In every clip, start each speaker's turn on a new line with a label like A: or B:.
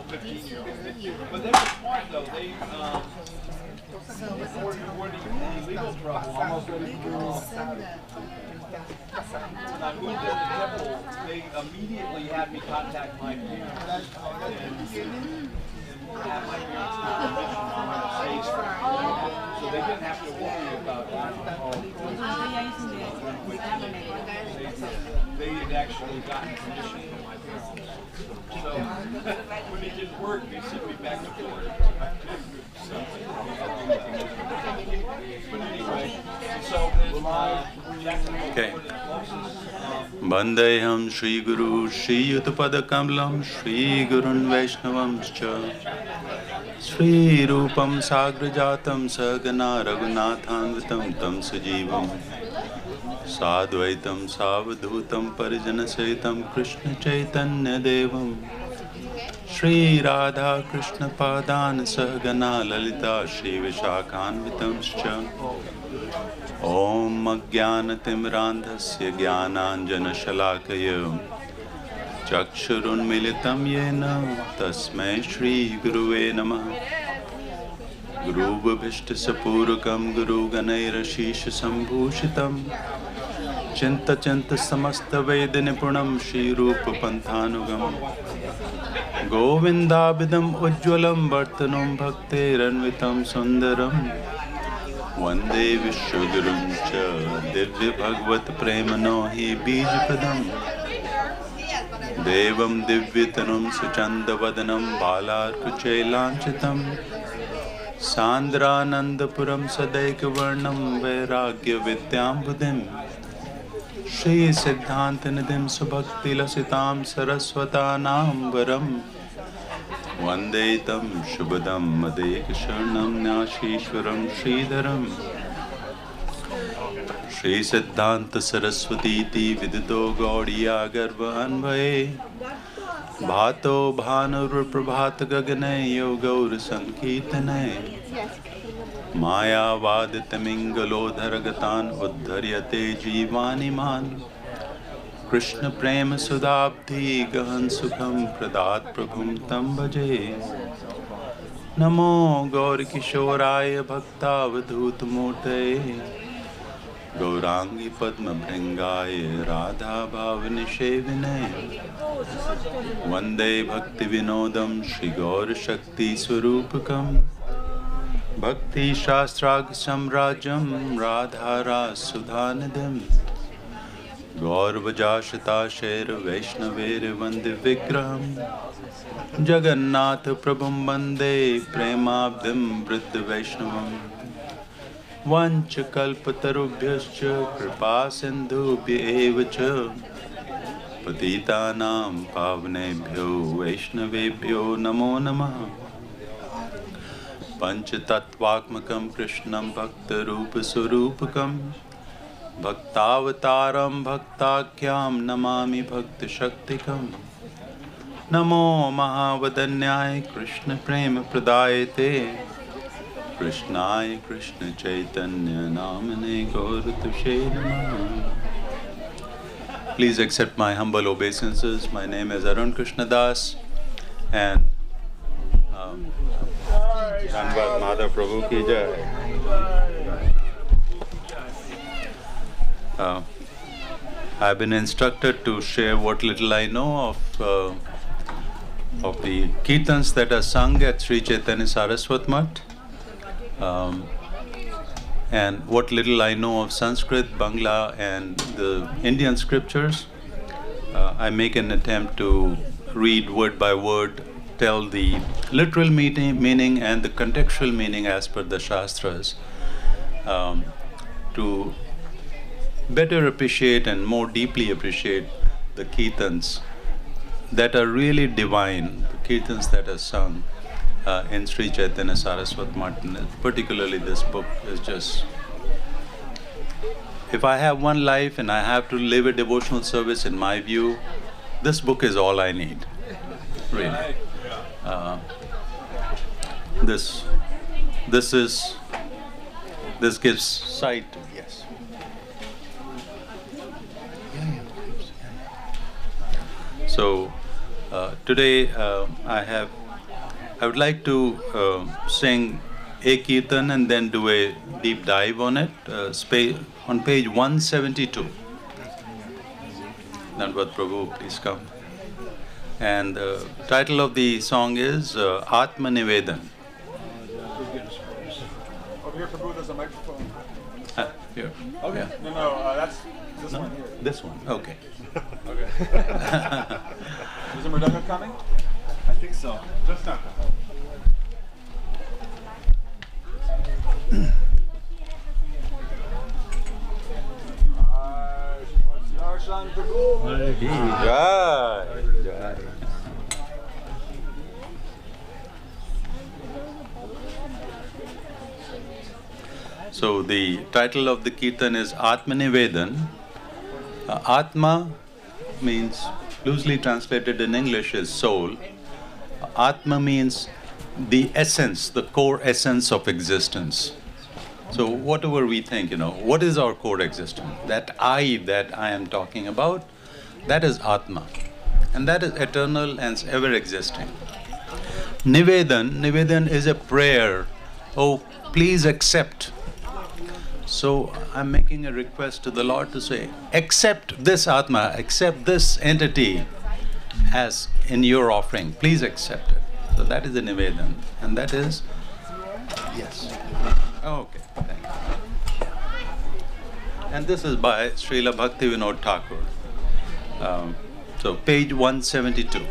A: 12, 15-year-olds. But there's a point, though. They, were the legal trouble, almost ready to go. When I moved to the temple, they immediately had me contact my parents and have my parents permission for my space. So they didn't have to worry about they had actually gotten permission from my parents. So when it didn't work, they sent me back to court. But anyway, so
B: okay. Vandeham Shri Guru Shri Yutapada Kamlam Shri Gurun Vaishnavam Shri Rupam Sagrajatam Sagana Raghunathanvitam Tam Sajivam Sadvaitam Savadhutam Parijana Saitam Krishna Chaitanya Devam Shri Radha Krishna Padan Sagana Lalita Shri Vishakhanvitam Om Ajnanatimrandhasya Jnananjana Shalakaya Chakshurun Militam Yena Tasmai Shri Guruve Namah Guru Bhavishta Sapurakam Guru Ganaira Shisha Sambhushitam Chinta Chinta Samasta Veda Nipunam Shri Rupa Panthanugam Govinda Bidam Ujjwalam Vartanam Bhakte Ranvitam Sundaram Vande Vishwagurum Cha Divya Bhagvat Premano Hi Bijpadam Devam Divyatanum Suchanda Vadanam Balar Kuchailanchitam Sandranandapuram Sadaika Varnam Vairagya Vidyam Buddhim Shri Siddhantanidhim Subhakti Lasitam Saraswatanam Varam Vande Tam Shubhadam Madek Sharnam Nyashishwaram Sridharam Shri Siddhanta Saraswati Ti Vidito Gaudiya Garva Anvaye Bhato Bhanur Prabhata Gagane Yogaur Sankitane Maya Vaditamingalodharagatan Uddharyate Jivani Man Krishna Prema Sudabdhi Gahan Sukham Pradat Prabhum Tam Bhaje Namo Gauri Kishoraya Bhakta Vadhut Murte Gaurangi Padma Bhringaya Radha Bhavani Shevine Vande Bhakti Vinodam Shri Gaur Shakti Swarupakam Bhakti Shastrag Samrajam Radha Ras Sudhanidam Gaur Vajashata Sher Vaishnaver Vande Vigraham Jagannath Prabhum Vande Premabdhim Vriddha Vaishnavam Vancha Kalpatarubhyascha Kripa Sindhubhya Evacha Patitanam Pavnebhyo Vaishnavebhyo Namo Namah Panchatattvaatmakam Krishnam Bhakta Rupa Surupakam Bhaktavataram Bhaktakyam Namami Bhakta Shaktikam Namo Mahavadanyaya Krishna Prema Pradayate Krishnaya Krishna Chaitanya Namane Gauratushe Namaha. Please accept my humble obeisances. My name is Arun Krishna Das and Dhanvad Madhav Prabhu ki jai. I've been instructed to share what little I know of the Kirtans that are sung at Sri Chaitanya Saraswat Math, and what little I know of Sanskrit, Bangla and the Indian scriptures. I make an attempt to read word by word, tell the literal meaning and the contextual meaning as per the Shastras, to better appreciate and more deeply appreciate the Kirtans that are really divine, the Kirtans that are sung in Sri Chaitanya Saraswat Math. Particularly this book is just... If I have one life and I have to live a devotional service, in my view, this book is all I need, really. This gives sight to, yes. So today I have I would like to sing a Kirtan and then do a deep dive on it. On page 172. Dandavad Prabhu, please come. And the title of the song is Atma Nivedan.
C: Over here, Prabhu, there's a microphone.
B: Here.
C: Okay.
B: Yeah.
C: No, that's this one here.
B: This one. Okay.
C: Okay. Is the mridanga coming? I think so. Just not.
B: Jai. So the title of the Kirtan is Atma Nivedan. Atma means, loosely translated in English, is soul. Atma means the essence, the core essence of existence. So whatever we think, what is our core existence? That I am talking about, that is Atma. And that is eternal and ever existing. Nivedan is a prayer. Oh, please accept. So I'm making a request to the Lord to say, accept this Atma, accept this entity as in your offering. Please accept it. So that is the Nivedan. And that is, yes. Okay, thank you. And this is by Srila Bhakti Vinod Thakur. So page 172.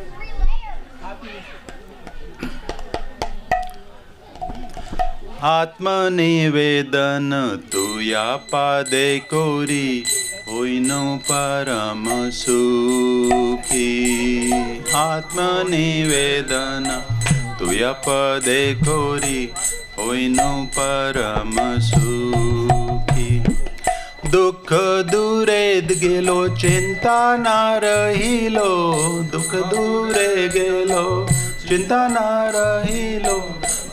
B: Atma Nivedan tuya pade kori hoino param sukhi. Atma Nivedan tuya pade kori hoino param sukhi. Dukh dure gelo chinta na rahilo. Dukh dure gelo chinta na rahilo.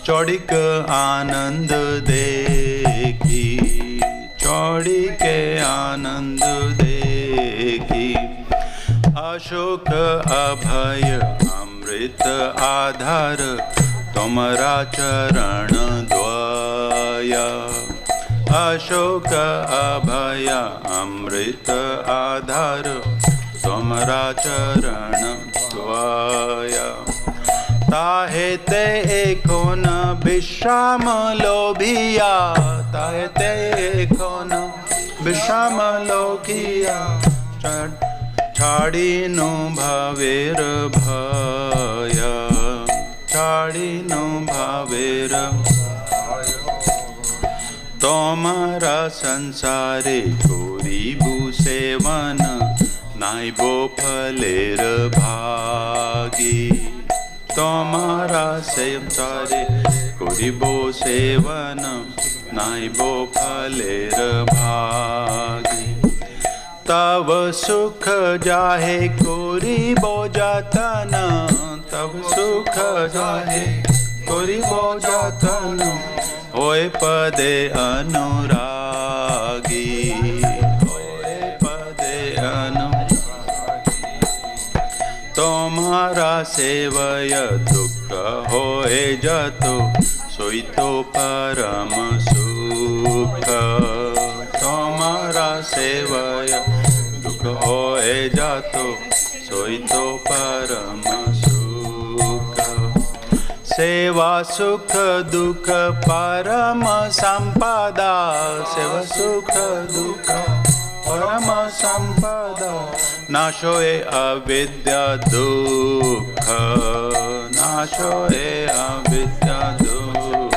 B: चौड़िक आनंद देखी, चौड़िक आनंद देखी. अशोक अभय अमृत आधार तुमरा चरण द्वय. अशोक अभय अमृत आधार तुमरा चरण द्वय. ताहे ते एको न विश्राम लोभिया. ताहे ते एको न विश्राम लोभिया. छाड़ी नो भावेर भय. छाड़ी नो भावेर तोमरा संसारे कोरीबु सेवन नाइबो फलेर भागी. तोमरा संसारे कोरीबो सेवन नाइबो फलेर भागी. तव सुख जाहे कोरीबो जतन. तव सुख जाहे कोरीबो जतन. होय पदे अनुरागी. होय पदे अनुरागी. तोमरा सेवय दुख होए जतो सोई तो परम सुख. तोमरा सेवय दुख होए जतो सोई तो परम सुख. सेवा सुख दुख परम संपदा. सेवा सुख दुख परम संपदा. नाशोए अविद्या दुख. नाशोए अविद्या दुख.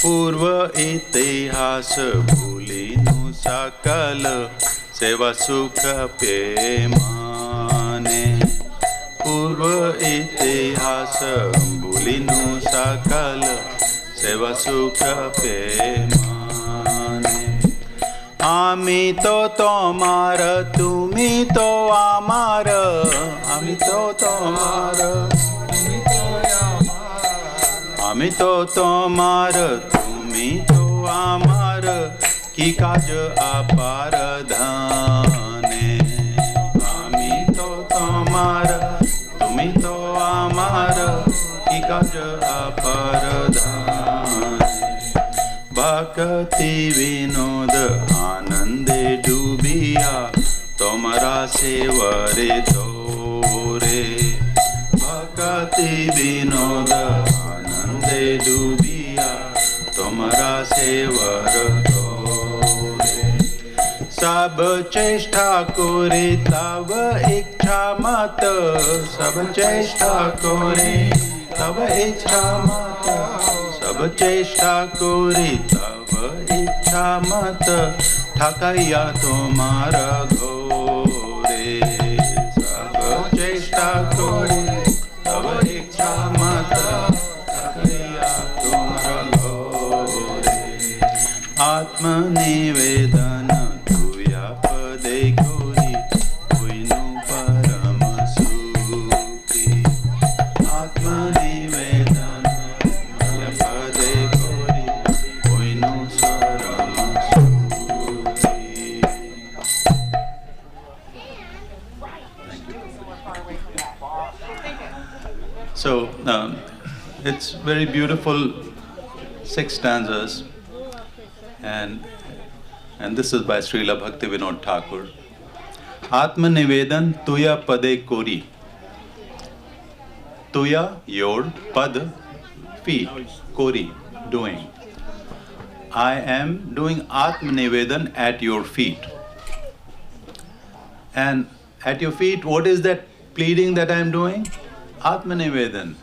B: पूर्व इतिहास भूलिनु सकल सेवा सुख पे माने. पूर्व इतिहास भूलिनु सकल सेवा सुख पे माने. आमी तो तोमार तुमी तो आमार. आमी तो तोमार तुमी तो आमार. आमी तो तोमार तुमी तो आमार. की काज अपार धाने. आमी तो तोमार तुमी तो आमार. की Bhakati Vinod Anande Dubiya Tomara Sevare Tore Bhakati Vinod Anande Dubiya Tomara Sevare Tore Sab Cheshta Kore Tav Ichha Mat Sab Cheshta Kore Tav Ichha Mat Sab Cheshta Kore Tav Ichha Mat Thakaya Tomara Ghore Sab Cheshta Kore Tav Ichha Mat Thakaya Tomara Ghore Atma Nivedana So, it's very beautiful 6 stanzas, and this is by Srila Bhakti Vinod Thakur. Atma Nivedan Tuya Pade Kori. Tuya, your, Pad, feet, Kori, doing. I am doing Atma Nivedan at your feet. And at your feet, what is that pleading that I am doing? Atma Nivedan.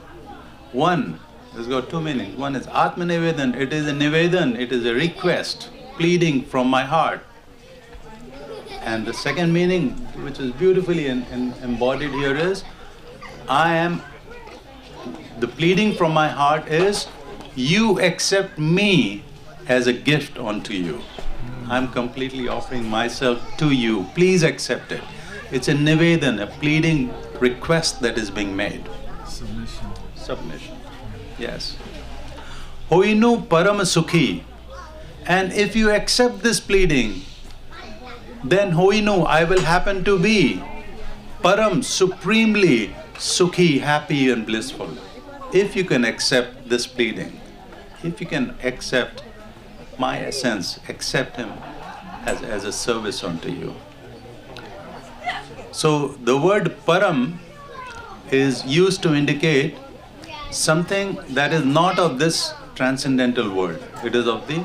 B: One, it's got 2 meanings. One is Atma Nivedan, it is a Nivedan, it is a request, pleading from my heart. And the second meaning, which is beautifully embodied here, is the pleading from my heart is, you accept me as a gift unto you. I'm completely offering myself to you. Please accept it. It's a nivedan, a pleading request that is being made. Submission. Yes. Hoinu param sukhi. And if you accept this pleading, then hoinu, I will happen to be param, supremely sukhi, happy and blissful. If you can accept this pleading, if you can accept my essence, accept him as a service unto you. So the word param is used to indicate something that is not of this transcendental world. It is of the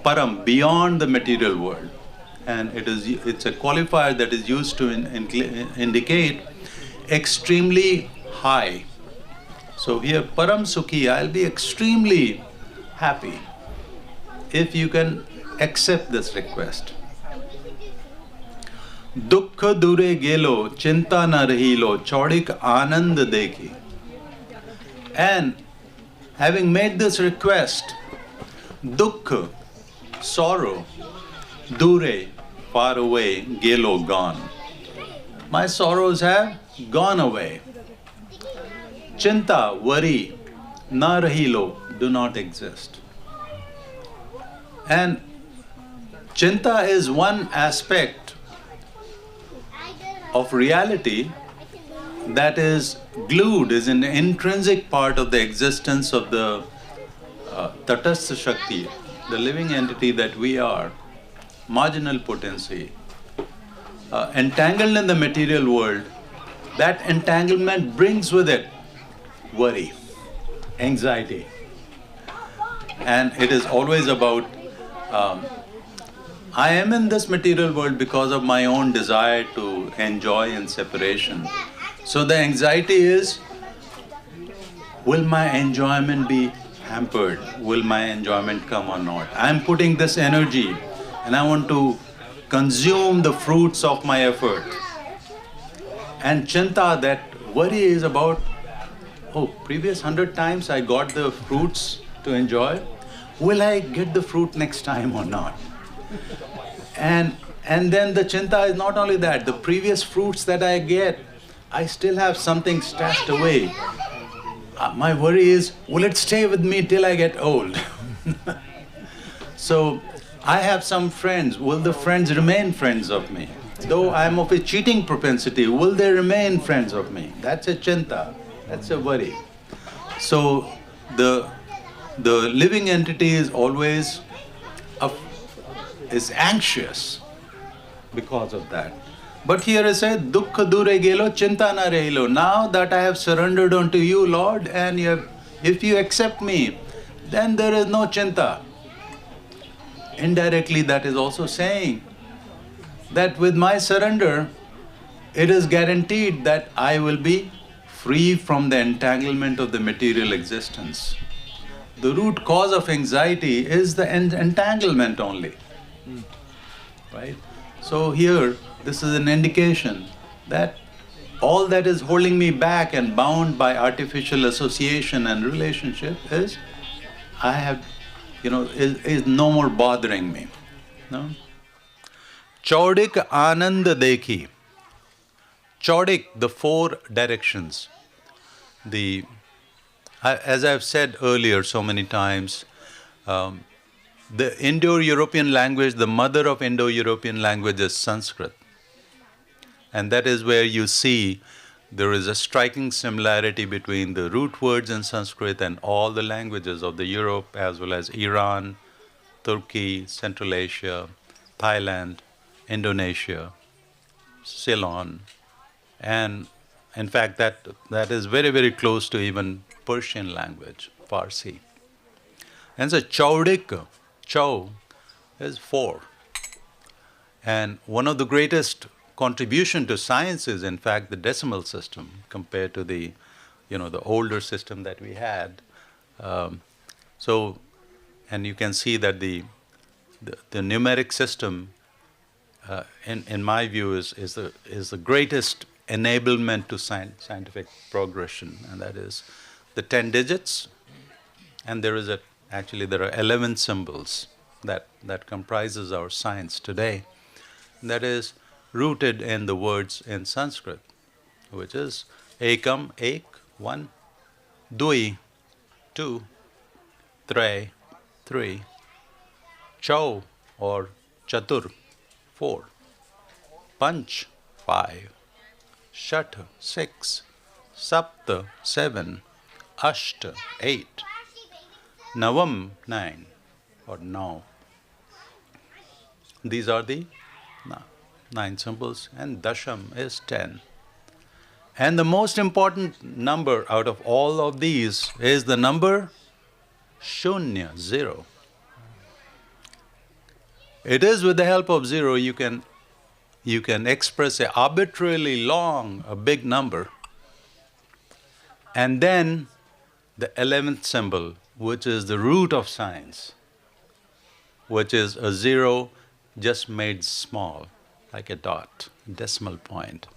B: param, beyond the material world. And it's a qualifier that is used to indicate extremely high. So here, param sukhi, I'll be extremely happy if you can accept this request. Dukkha dure gelo, chinta na rahilo, chaudik anand dekhi. And having made this request, dukkha, sorrow, dure, far away, gelo, gone. My sorrows have gone away. Chinta, worry, na rahilo, do not exist. And chinta is one aspect of reality that is glued, is an intrinsic part of the existence of the Tatastha Shakti, the living entity that we are, marginal potency, entangled in the material world. That entanglement brings with it worry, anxiety. And it is always about, I am in this material world because of my own desire to enjoy in separation. So the anxiety is, will my enjoyment be hampered? Will my enjoyment come or not? I am putting this energy and I want to consume the fruits of my effort. And chinta, that worry is about, previous 100 times I got the fruits to enjoy. Will I get the fruit next time or not? And then the chinta is not only that, the previous fruits that I get, I still have something stashed away. My worry is, will it stay with me till I get old? So I have some friends. Will the friends remain friends of me? Though I am of a cheating propensity, will they remain friends of me? That's a chinta. That's a worry. So the living entity is always is anxious because of that. But here it says, Dukkha dure gelo, chinta na rehilo. Now that I have surrendered unto you, Lord, and if you accept me, then there is no chinta. Indirectly, that is also saying that with my surrender, it is guaranteed that I will be free from the entanglement of the material existence. The root cause of anxiety is the entanglement only. Right? So here, this is an indication that all that is holding me back and bound by artificial association and relationship is, is no more bothering me. No? Chaudik Anand Dekhi. Chaudik, the four directions. As I've said earlier so many times, the Indo-European language, the mother of Indo-European language is Sanskrit. And that is where you see there is a striking similarity between the root words in Sanskrit and all the languages of the Europe, as well as Iran, Turkey, Central Asia, Thailand, Indonesia, Ceylon. And in fact, that is very, very close to even Persian language, Farsi. And so Chaudik, Chau is four. And one of the greatest contribution to science is, in fact, the decimal system compared to the older system that we had. And you can see that the numeric system, in my view, is the greatest enablement to scientific progression, and that is the 10 digits, and there are 11 symbols that comprises our science today. That is rooted in the words in Sanskrit, which is ekam, ek, one, dui, two, tre, three, chau or chatur, four, panch, five, shat, six, sapt, seven, asht, eight, navam, nine, or now. These are the 9 symbols, and dasham is 10. And the most important number out of all of these is the number shunya, 0. It is with the help of 0 you can express a arbitrarily long, a big number. And then the 11th symbol, which is the root of science, which is a 0 just made small, like a dot, decimal point.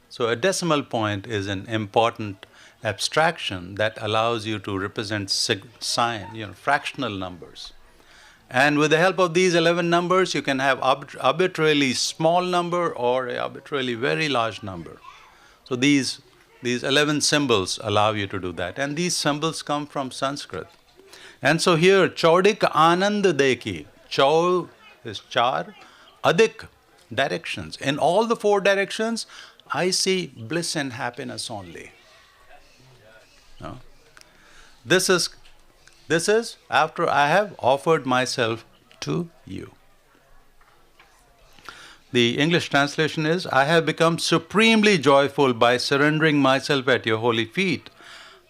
B: So a decimal point is an important abstraction that allows you to represent fractional numbers. And with the help of these 11 numbers, you can have arbitrarily small number or an arbitrarily very large number. So these 11 symbols allow you to do that. And these symbols come from Sanskrit. And so here, Chaudik Anand Dekhi. Chau is char, adik, directions. In all the 4 directions, I see bliss and happiness only. No? This is after I have offered myself to you. The English translation is, I have become supremely joyful by surrendering myself at your holy feet.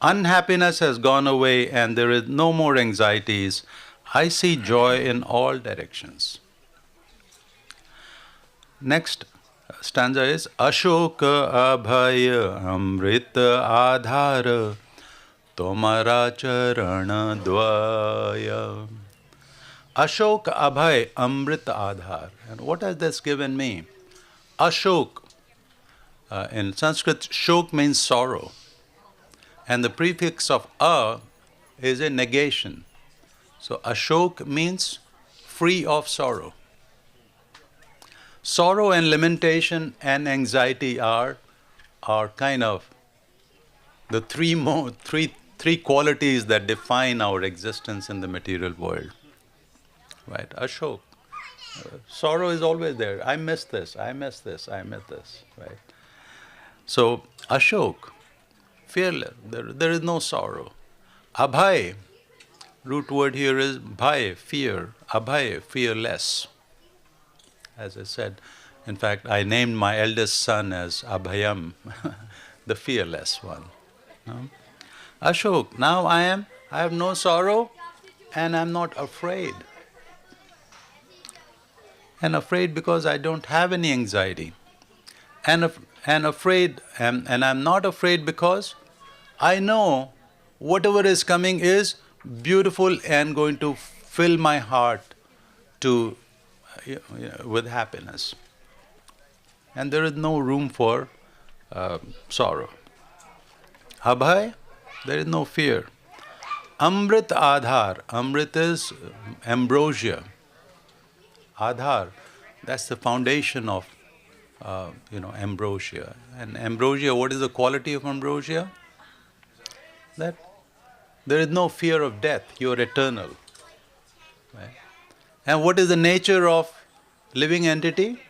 B: Unhappiness has gone away and there is no more anxieties. I see joy in all directions. Next stanza is Ashoka Abhaya Amrita Adhara Tomara Charana Dvaya. Ashoka Abhay Amrita Adhar. And what has this given me? Ashok. In Sanskrit, shok means sorrow. And the prefix of a is a negation. So Ashok means free of sorrow. Sorrow and lamentation and anxiety are kind of the three qualities that define our existence in the material world. Right? Ashok. Sorrow is always there. I miss this, I miss this, I miss this. Right? So, Ashok, fearless, there is no sorrow. Abhay, root word here is bhai, fear, abhay, fearless. As I said, in fact, I named my eldest son as Abhayam, the fearless one. No? Ashok, now I have no sorrow and I'm not afraid. And afraid because I don't have any anxiety. And afraid, and I'm not afraid because I know whatever is coming is beautiful and going to fill my heart with happiness. And there is no room for sorrow. Abhay, there is no fear. Amrit Adhar, Amrit is ambrosia. Adhar, that's the foundation of ambrosia. And ambrosia, what is the quality of ambrosia? That there is no fear of death, you are eternal. Right? And what is the nature of living entity?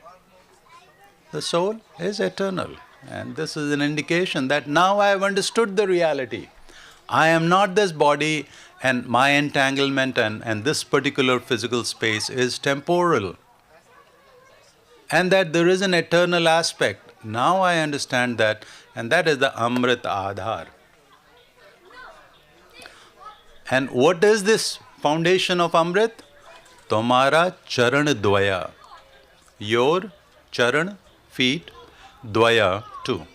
B: The soul is eternal. And this is an indication that now I have understood the reality. I am not this body, and my entanglement and this particular physical space is temporal. And that there is an eternal aspect. Now I understand that, and that is the Amrit Adhar. And what is this foundation of Amrit? Tomara charan dvaya. Your charan, feet, dvaya, two.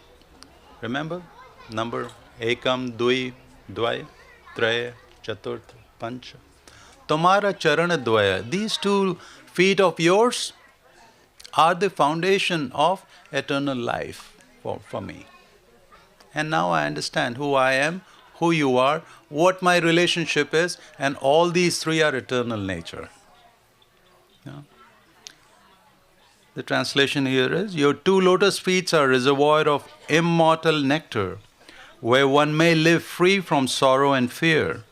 B: Remember? Number ekam, dui, dvay, traya, chaturth, pancha. Tomara charan dvaya. These 2 feet of yours are the foundation of eternal life for me. And now I understand who I am, who you are, what my relationship is, and all these 3 are eternal nature. Yeah. The translation here is, your 2 lotus feet are reservoir of immortal nectar, where one may live free from sorrow and fear.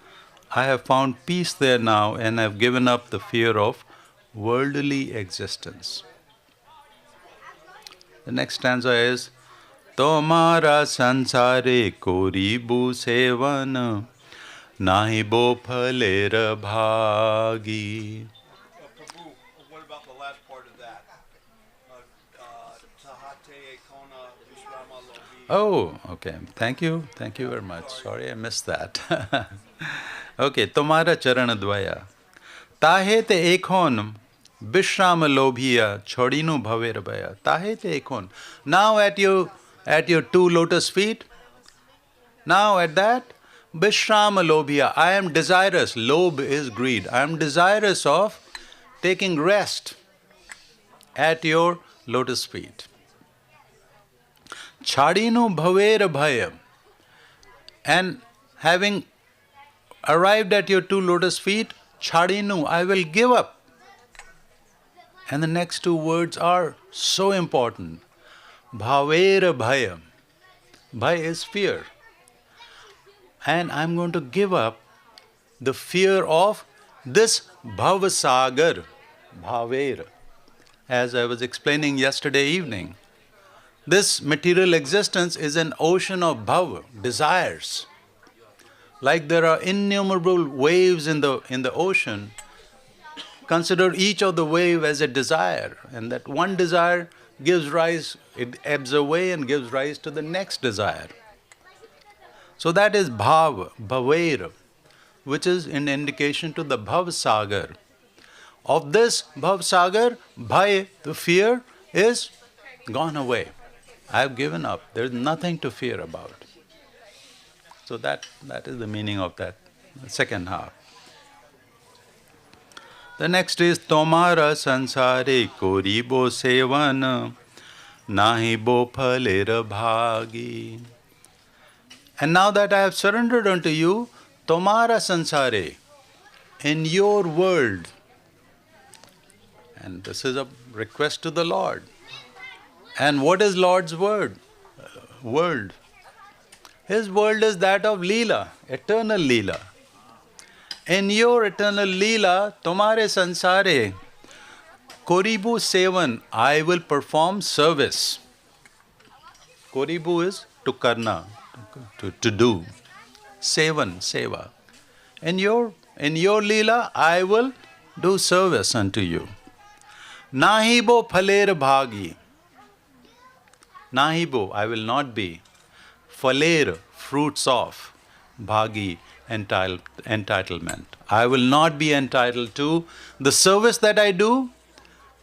B: I have found peace there now and have given up the fear of worldly existence. The next stanza is, Tomara sansare koribu sevan, nahi bo phalera bhagi.
C: Prabhu, what about the last part of that? Tahate ekona vishrama lobi.
B: Oh, okay. Thank you. Thank you very much. Sorry, I missed that. Okay, Tomara charana dvaya. Tahete ekhon Bishrama lobhiya chhodinu bhaver bhaya. Tahete ekhon. Now at your 2 lotus feet, now at that, Bishrama lobhiya. I am desirous. Lob is greed. I am desirous of taking rest at your lotus feet. Chadinu bhaver bhaya. And having arrived at your 2 lotus feet, chadinu, I will give up. And the next 2 words are so important. Bhavera bhaya. Bhaya is fear. And I'm going to give up the fear of this bhavasagar. Bhavera. As I was explaining yesterday evening, this material existence is an ocean of bhava, desires. Like there are innumerable waves in the ocean, consider each of the wave as a desire, and that one desire gives rise, it ebbs away and gives rise to the next desire. So that is bhav, bhaver, which is an indication to the bhav sagar. Of this bhav sagar, bhai, the fear, is gone away. I have given up. There is nothing to fear about. So that is the meaning of that second half. The next is Tomara sansare koribo sevan nahi bo phalera bhagi. And now that I have surrendered unto you, Tomara sansare, in your world. And this is a request to the Lord. And what is Lord's word? World. His world is that of Leela, eternal Leela. In your eternal Leela, Tomare Sansare, Koribu Sevan, I will perform service. Koribu is to karna, to do. Sevan, seva. In your In your Leela, I will do service unto you. Nahibo phaler bhagi. Nahibo, I will not be. Phaler, fruits of. Bhagi, entitlement. I will not be entitled to the service that I do.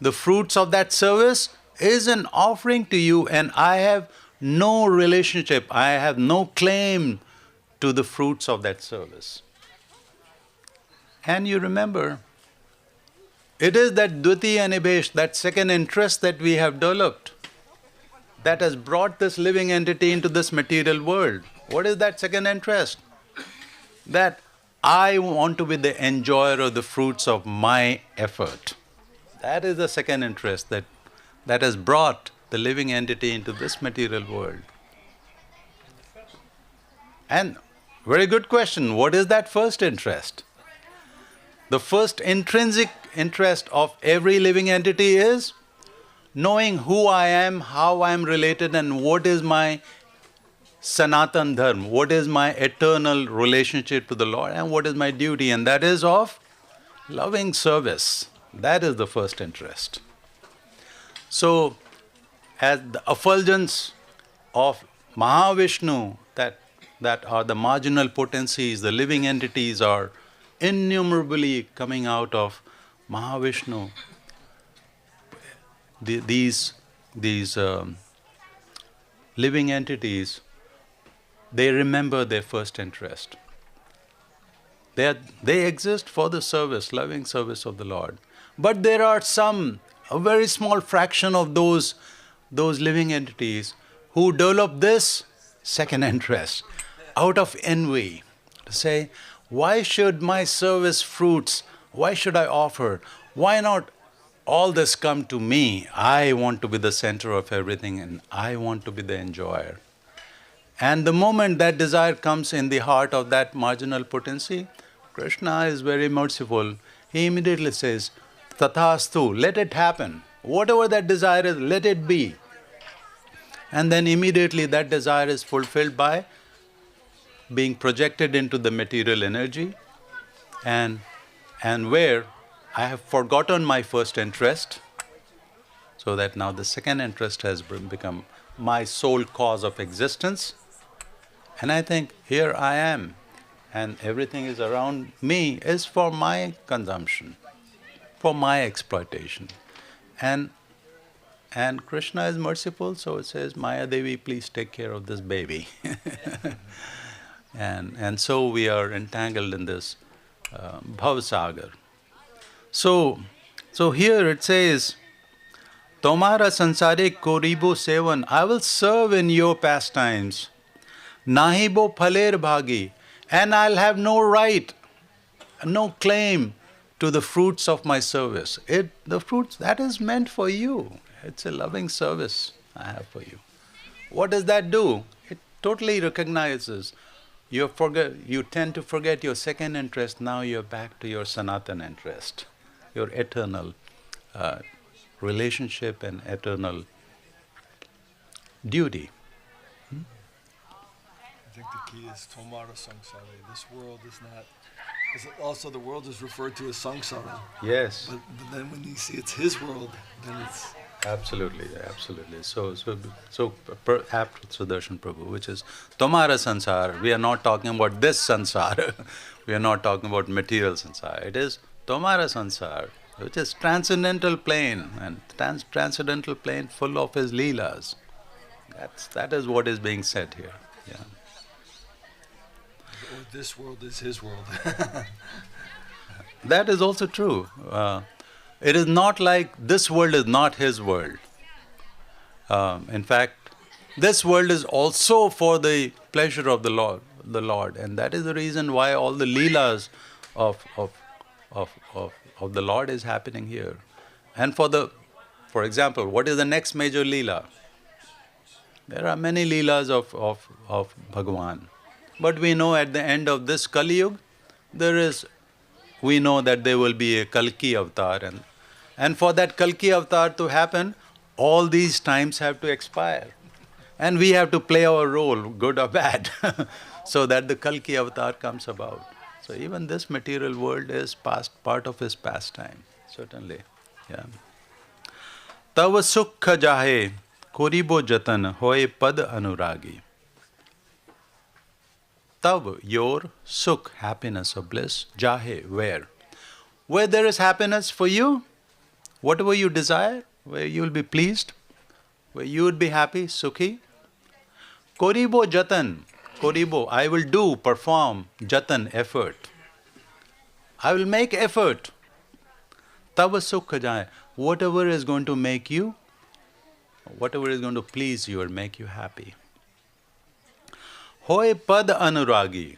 B: The fruits of that service is an offering to you, and I have no relationship, I have no claim to the fruits of that service. And you remember, it is that Dvitiya Nibesh, that second interest that we have developed, that has brought this living entity into this material world. What is that second interest? That I want to be the enjoyer of the fruits of my effort. That is the second interest that has brought the living entity into this material world. And very good question, what is that first interest? The first intrinsic interest of every living entity is knowing who I am, how I am related, and what is my Sanatan Dharma, what is my eternal relationship to the Lord, and what is my duty, and that is of loving service. That is the first interest. So, as the effulgence of Mahavishnu, that are the marginal potencies, the living entities are innumerably coming out of Mahavishnu. These living entities, they remember their first interest. They exist for the service, loving service of the Lord. But there are a very small fraction of those living entities who develop this second interest out of envy. To say, why should my service fruits, why should I offer? Why not all this come to me? I want to be the center of everything and I want to be the enjoyer. And the moment that desire comes in the heart of that marginal potency, Krishna is very merciful. He immediately says, Tathastu, let it happen. Whatever that desire is, let it be. And then immediately that desire is fulfilled by being projected into the material energy, and where I have forgotten my first interest, so that now the second interest has become my sole cause of existence. And I think, here I am, and everything is around me is for my consumption, for my exploitation. And Krishna is merciful, so it says, Maya Devi, please take care of this baby. And so we are entangled in this bhavasagar. So here it says, Tomara sansare koribo sevan, I will serve in your pastimes. Nahibo phaler bhagi, and I'll have no right, no claim to the fruits of my service. The fruits, that is meant for you. It's a loving service I have for you. What does that do? It totally recognizes you tend to forget your second interest, now you're back to your Sanatan interest, your eternal relationship and eternal duty.
C: I think the key is Tomara Samsara. This world is not. Also, the world is referred to as Samsara.
B: Yes.
C: But then when you see it's his world, then it's.
B: Absolutely. So apt with Sudarshan Prabhu, which is Tomara Sansar. We are not talking about this Sansar. We are not talking about material Sansar. It is Tomara Sansar, which is transcendental plane, and transcendental plane full of his leelas. That is what is being said here. Yeah.
C: Or this world is his world.
B: That is also true. It is not like this world is not his world. In fact, this world is also for the pleasure of the Lord, and that is the reason why all the leelas of the Lord is happening here. And for example, what is the next major leela? There are many leelas of Bhagavan. But we know at the end of this Kali Yuga, we know that there will be a Kalki avatar, and for that Kalki avatar to happen, all these times have to expire. And we have to play our role, good or bad, so that the Kalki avatar comes about. So even this material world is part of his pastime, certainly. Yeah. Tav sukha jahe, koribo jatan hoye pad anuragi. Tav, your sukh, happiness or bliss, jahe, where? Where there is happiness for you, whatever you desire, where you will be pleased, where you would be happy, sukhi. Koribo jatan, koribo, I will do, perform, jatan, effort. I will make effort. Tava sukha jaye, whatever is going to make you, whatever is going to please you or make you happy. Hoy pad anuragi.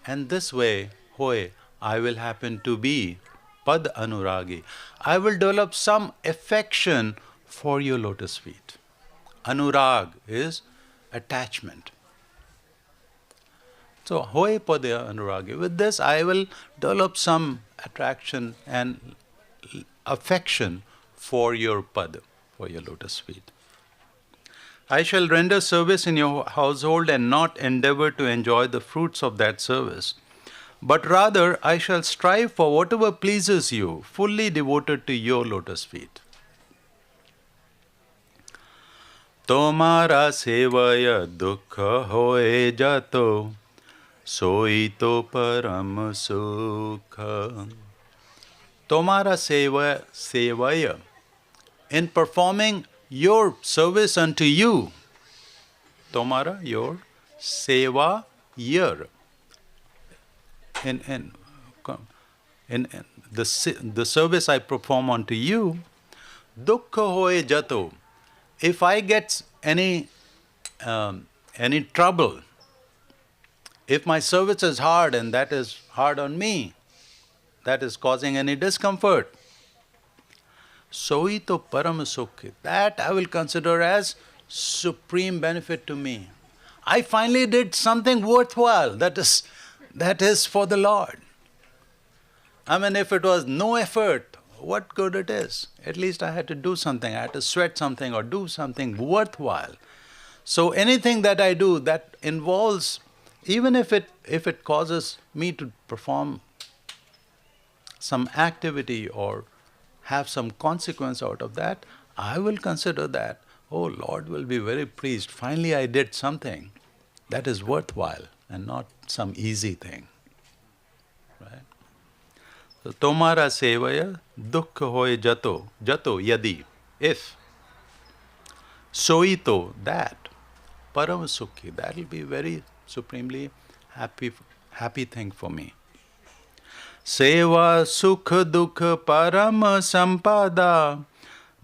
B: And this way, hoy, I will happen to be pad anuragi. I will develop some affection for your lotus feet. Anurag is attachment. So, hoy padya anuragi. With this, I will develop some attraction and affection for your pad, for your lotus feet. I shall render service in your household and not endeavor to enjoy the fruits of that service, but rather I shall strive for whatever pleases you, fully devoted to your lotus feet. Tomara sevaya dukha hoye jato, soi to param sukha. Tomara sevaya, in performing your service unto you. Tomara, your seva, year. In the service I perform unto you, dukkha hoye jato. If I get any trouble, if my service is hard and that is hard on me, that is causing any discomfort, soito param sukhi, that I will consider as supreme benefit to me. I finally did something worthwhile, that is for the Lord. I mean, if it was no effort, what good it is? At least I had to do something, I had to sweat something or do something worthwhile. So anything that I do that involves, even if it causes me to perform some activity or have some consequence out of that, I will consider that, oh, Lord will be very pleased. Finally I did something that is worthwhile and not some easy thing. Right? So, tomara sevaya dukkha hoye jato, jato yadi, if, soito, that, param sukhi, that will be very supremely happy thing for me. Seva sukha dukha param sampada,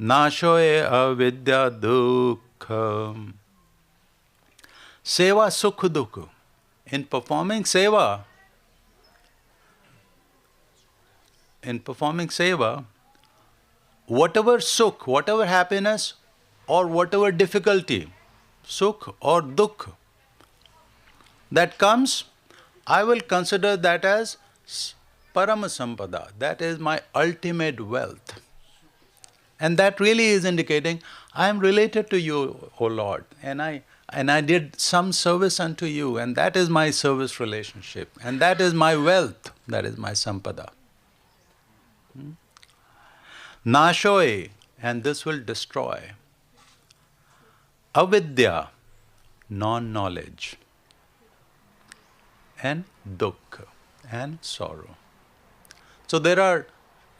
B: nashoye avidya dukha. Seva sukha dukha. In performing seva, whatever sukh, whatever happiness or whatever difficulty, sukh or dukh, that comes, I will consider that as parama sampada, that is my ultimate wealth. And that really is indicating, I am related to you, O Lord, and I did some service unto you, and that is my service relationship, and that is my wealth, that is my sampada. Nashoy, and this will destroy. Avidya, non-knowledge. And dukkha, and sorrow. So there are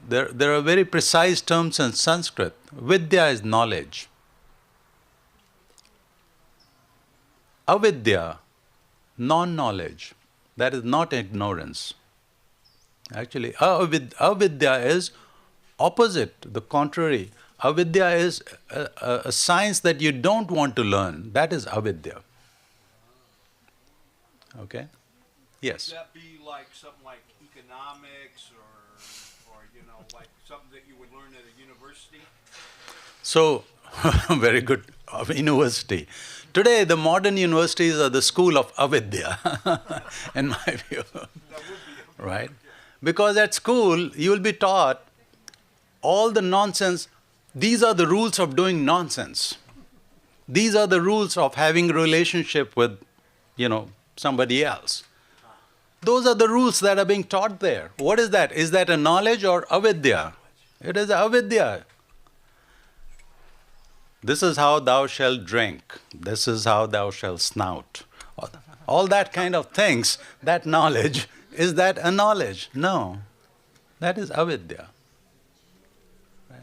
B: very precise terms in Sanskrit. Vidya is knowledge. Avidya, non-knowledge. That is not ignorance. Actually, avidya is opposite, the contrary. Avidya is a science that you don't want to learn. That is avidya. Okay? Yes?
A: Would that be like something like economics or like something that you would learn at a university?
B: So, very good, university. Today, the modern universities are the school of avidya, in my view. Right? Because at school, you will be taught all the nonsense. These are the rules of doing nonsense. These are the rules of having a relationship with, somebody else. Those are the rules that are being taught there. What is that? Is that a knowledge or avidya? It is avidya. This is how thou shalt drink. This is how thou shalt snout. All that kind of things, that knowledge, is that a knowledge? No. That is avidya. Right?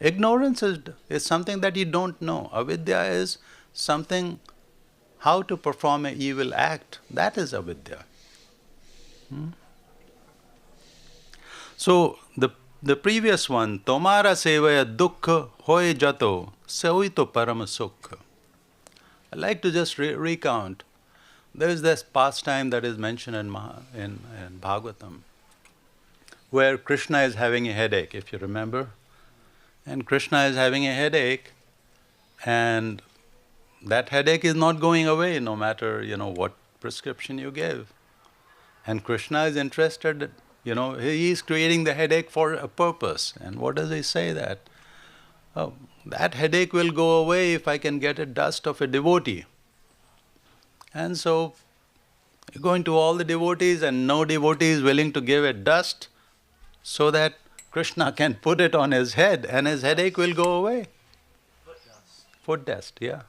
B: Ignorance is something that you don't know. Avidya is something, how to perform an evil act. That is avidya. So, the previous one, Tomara sevaya dukkha hoy jato sevito parama sukha. I like to just recount. There is this pastime that is mentioned in Bhagavatam, where Krishna is having a headache, if you remember. And Krishna is having a headache, and that headache is not going away no matter, what prescription you give. And Krishna is interested, he is creating the headache for a purpose. And what does he say that? Oh, that headache will go away if I can get a dust of a devotee. And so, going to all the devotees and no devotee is willing to give a dust so that Krishna can put it on his head and his headache will go away.
A: Foot dust.
B: Foot dust, yeah.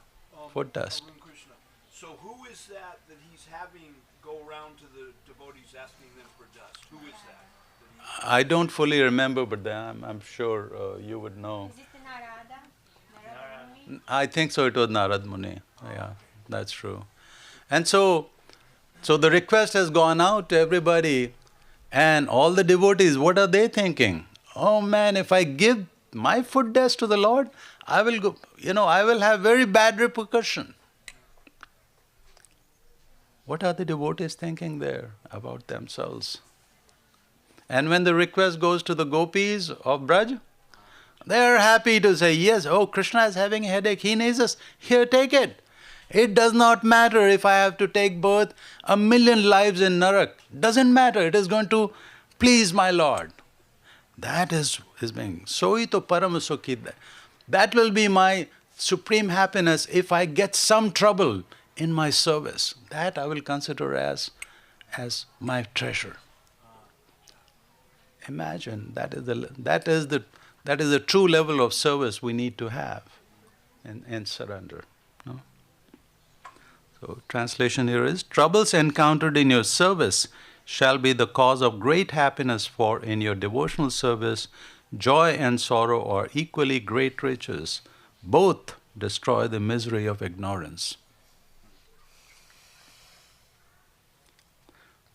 B: Foot dust.
A: Arun Krishna. So who is that he's having go around to the devotees asking them for dust? Who is that?
B: I don't fully remember, but I'm sure you would know.
D: Is it Narada? Narada Muni?
B: I think so, it was Narad Muni. Yeah, that's true. And so the request has gone out to everybody, and all the devotees, what are they thinking? Oh man, if I give my foot dust to the Lord, I will go, I will have very bad repercussion. What are the devotees thinking there about themselves? And when the request goes to the gopis of Braj, they are happy to say, yes, oh, Krishna is having a headache, he needs us, here, take it. It does not matter if I have to take birth 1,000,000 lives in Narak. Doesn't matter, it is going to please my Lord. That is being soito paramasukhi. That will be my supreme happiness if I get some trouble in my service. That I will consider as my treasure. Imagine, that is the true level of service we need to have in surrender. No? So translation here is, troubles encountered in your service shall be the cause of great happiness, for in your devotional service, joy and sorrow are equally great riches. Both destroy the misery of ignorance.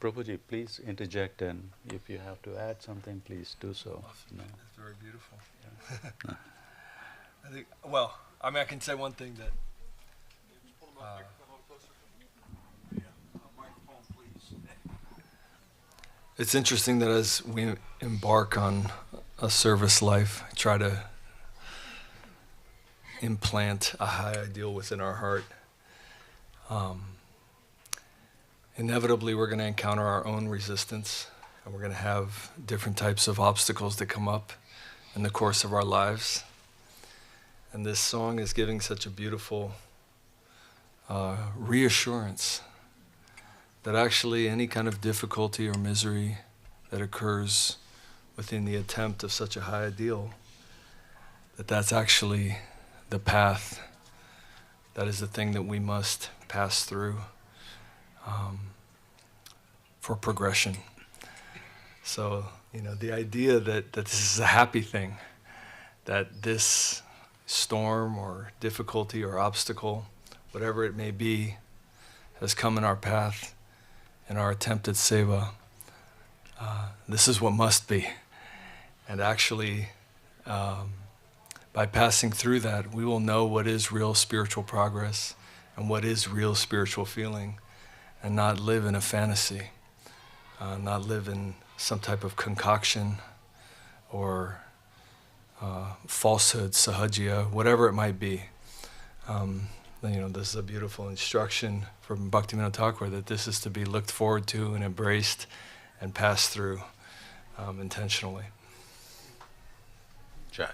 B: Prabhuji, please interject, and if you have to add something, please do so. No.
C: That's very beautiful. Yeah. I can say one thing that it's interesting that as we embark on a service life, try to implant a high ideal within our heart. Inevitably, we're going to encounter our own resistance, and we're going to have different types of obstacles that come up in the course of our lives. And this song is giving such a beautiful reassurance that actually any kind of difficulty or misery that occurs within the attempt of such a high ideal, that's actually the path, that is the thing that we must pass through for progression. So, the idea that this is a happy thing, that this storm or difficulty or obstacle, whatever it may be, has come in our path in our attempt at seva, this is what must be. And actually, by passing through that, we will know what is real spiritual progress and what is real spiritual feeling, and not live in a fantasy, not live in some type of concoction or falsehood, sahajya, whatever it might be. This is a beautiful instruction from Bhaktivinoda Thakur that this is to be looked forward to and embraced and passed through intentionally.
B: Jai.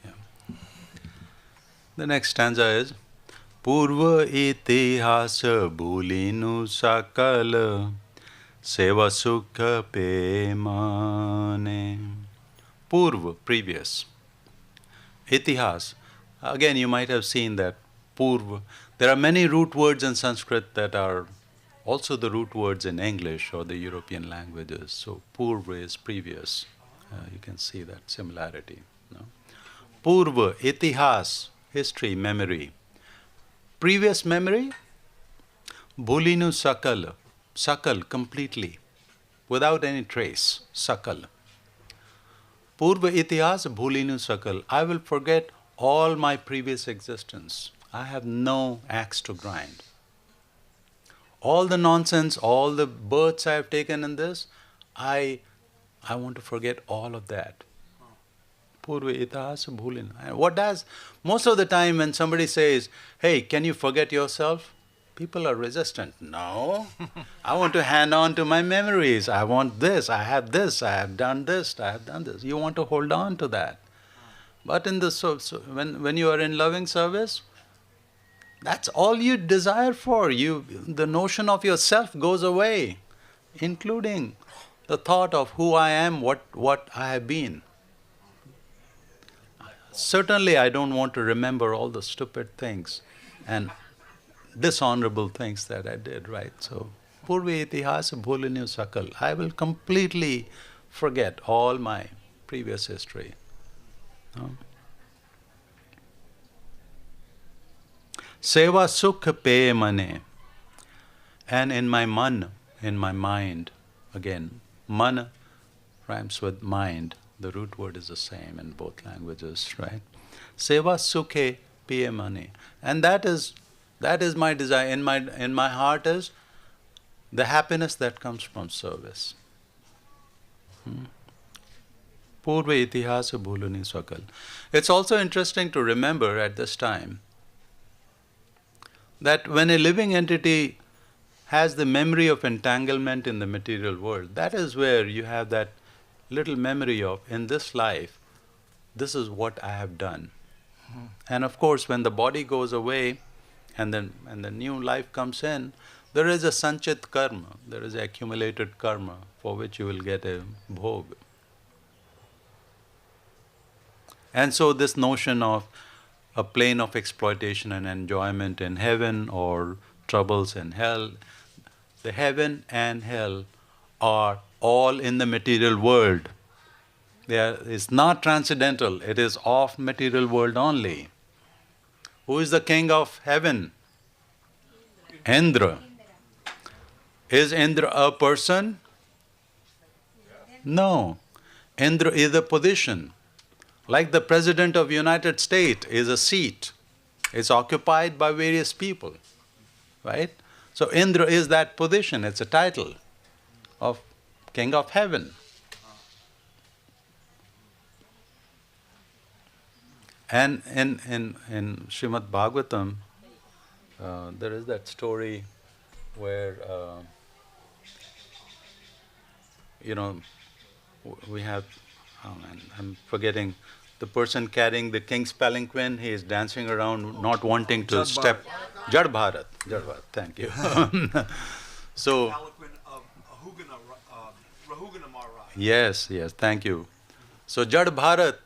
B: Yeah. The next stanza is, Purva itihasa bhulinu sakala seva sukha pemane. Purva, previous. Itihas. Again, you might have seen that Purva. There are many root words in Sanskrit that are also the root words in English or the European languages. So Purva is previous. You can see that similarity. No? Purva, itihas, history, memory. Previous memory, bhulinu sakal. Sakal, completely. Without any trace. Sakal. Purva itihas bhulinu sakal. I will forget all my previous existence. I have no axe to grind. All the nonsense, all the births I have taken in this, I want to forget all of that. Purva itihas bhulinu. And what does, most of the time when somebody says, hey, can you forget yourself? People are resistant. No, I want to hang on to my memories. I want this, I have done this, I have done this. You want to hold on to that. But in the when you are in loving service, that's all you desire for. The notion of yourself goes away, including the thought of who I am, what I have been. Certainly I don't want to remember all the stupid things and dishonorable things that I did, right? So, Purva itihasa bhulinu sakal. I will completely forget all my previous history. No? Seva sukha pe mane. And in my man, in my mind, again, man rhymes with mind. The root word is the same in both languages, right? Seva sukhe pe mane. And that is my desire. In my heart is the happiness that comes from service. Purva itihasa bhulini sakal. It's also interesting to remember at this time that when a living entity has the memory of entanglement in the material world, that is where you have that little memory of, in this life, this is what I have done. And of course, when the body goes away, and then the new life comes in, there is a sanchit karma, there is accumulated karma for which you will get a bhog. And so this notion of a plane of exploitation and enjoyment in heaven or troubles in hell, the heaven and hell are all in the material world. It's not transcendental, it is of material world only. Who is the king of heaven? Indra. Is Indra a person? No. Indra is a position. Like the President of the United States is a seat. It's occupied by various people. Right? So Indra is that position, it's a title of King of Heaven. And in Srimad Bhagavatam, there is that story where, we have, I'm forgetting, the person carrying the king's palanquin, he is dancing around, not wanting to step. Jad Bharat, thank you. So,
A: Palanquin of Rahugana Maharaj.
B: Yes, thank you. So Jad Bharat,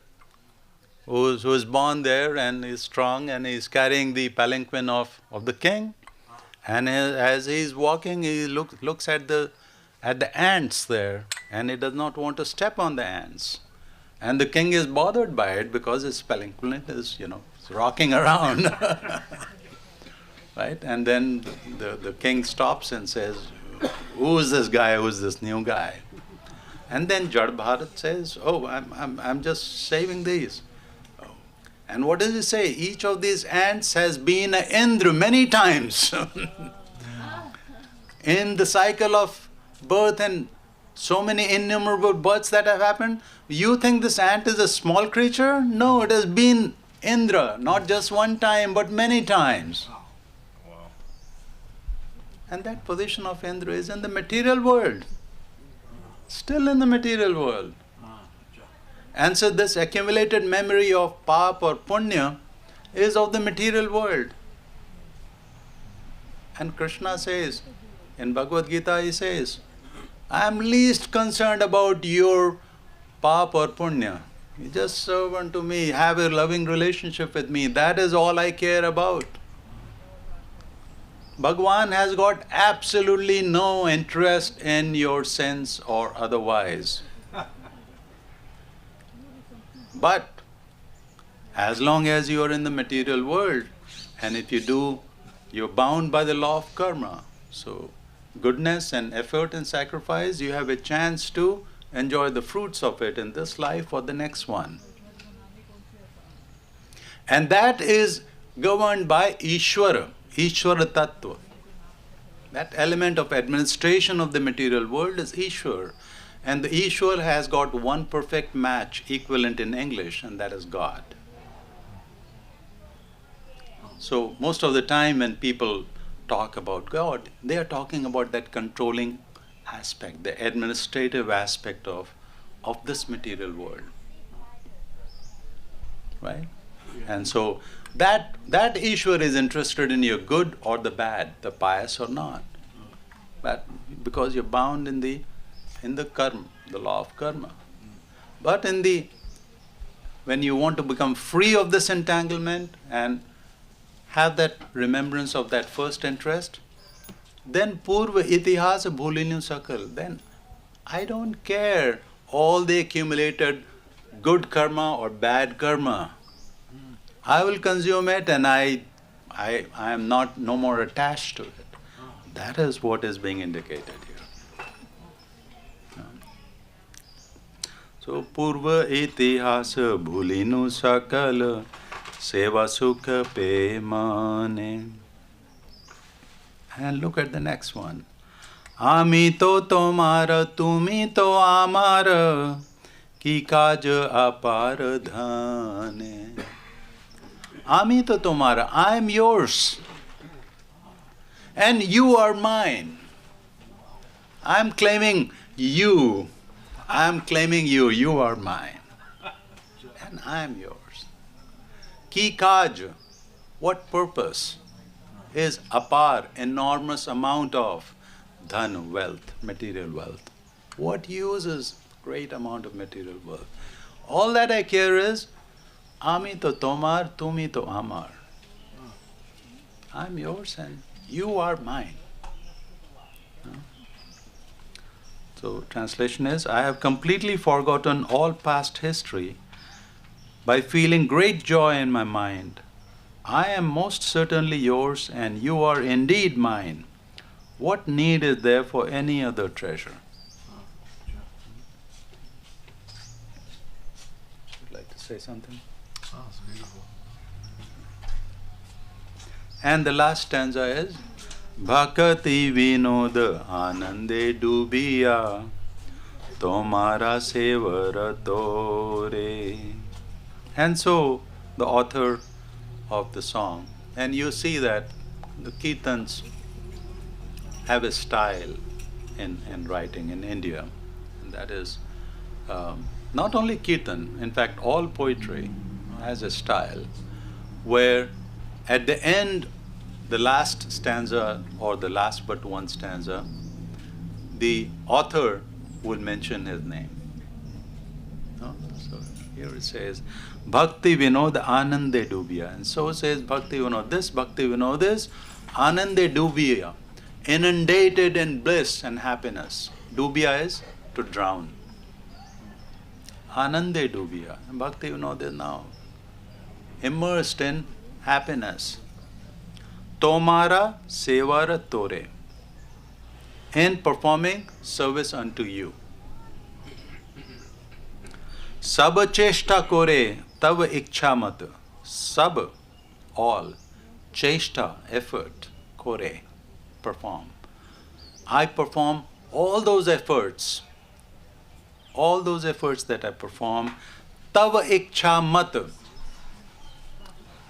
B: who is born there and is strong and is carrying the palanquin of the king, and as he is walking, he looks at the ants there, and he does not want to step on the ants. And the king is bothered by it because his palanquin is, rocking around. Right? And then the king stops and says, who is this guy? Who is this new guy? And then Jad Bharat says, oh, I'm just saving these. And what does he say? Each of these ants has been an Indra many times. In the cycle of birth and so many innumerable births that have happened, you think this ant is a small creature? No, it has been Indra, not just one time, but many times.
C: Wow.
B: And that position of Indra is in the material world. Still in the material world. And so this accumulated memory of pap or punya is of the material world. And Krishna says, in Bhagavad Gita he says, I am least concerned about your pap or punya. You just serve unto me, have a loving relationship with me. That is all I care about. Bhagwan has got absolutely no interest in your sins or otherwise. But as long as you are in the material world, and if you do, you're bound by the law of karma. So goodness and effort and sacrifice, you have a chance to enjoy the fruits of it in this life or the next one. And that is governed by Ishvara, Ishvara Tattva. That element of administration of the material world is Ishvara. And the Ishvara has got one perfect match equivalent in English, and that is God. So most of the time when people talk about God, they are talking about that controlling aspect, the administrative aspect of this material world. Right? And so that Ishvara is interested in your good or the bad, the pious or not. But because you're bound in the karma, the law of karma. But when you want to become free of this entanglement and have that remembrance of that first interest, then purva itihasa bhulinu sakal. Then I don't care all the accumulated good karma or bad karma. I will consume it and I am no more attached to it. That is what is being indicated here. So purva itihasa bhulinu sakal seva sukha pemane. And look at the next one. Ami to tomara, tumi to amara, ki kaj apar dhane. Ami to tomara, I am yours. And you are mine. I am claiming you. I am claiming you. You are mine. And I am yours. Ki kaj, what purpose? Is apar, enormous amount of dhan, wealth, material wealth. What use is great amount of material wealth? All that I care is, ami to tomar, tumi to amar. I'm yours and you are mine. So translation is, I have completely forgotten all past history by feeling great joy in my mind. I am most certainly yours and you are indeed mine. What need is there for any other treasure? Would you like to say something?
C: Oh, it's beautiful.
B: And the last stanza is Bhakati Vinod Anande Dubiya Tomara Sevara Tore. And so the author of the song, and you see that the Kirtans have a style in writing in India, and that is not only Kirtan, in fact all poetry has a style where at the end, the last stanza or the last but one stanza, the author will mention his name. No? So here it says, Bhakti Vinod Anande Dubya. And so says Bhakti Vinod. This Bhakti Vinod is Anande Dubya, inundated in bliss and happiness. Dubya is to drown. Anande Dubya. And Bhakti Vinod is now immersed in happiness. Tomara Sevara Tore. In performing service unto you. Sab cheshta kore tav iksha mat. Sab, all. Cheshta, effort. Kore, perform. I perform all those efforts. All those efforts that I perform. Tav iksha mat.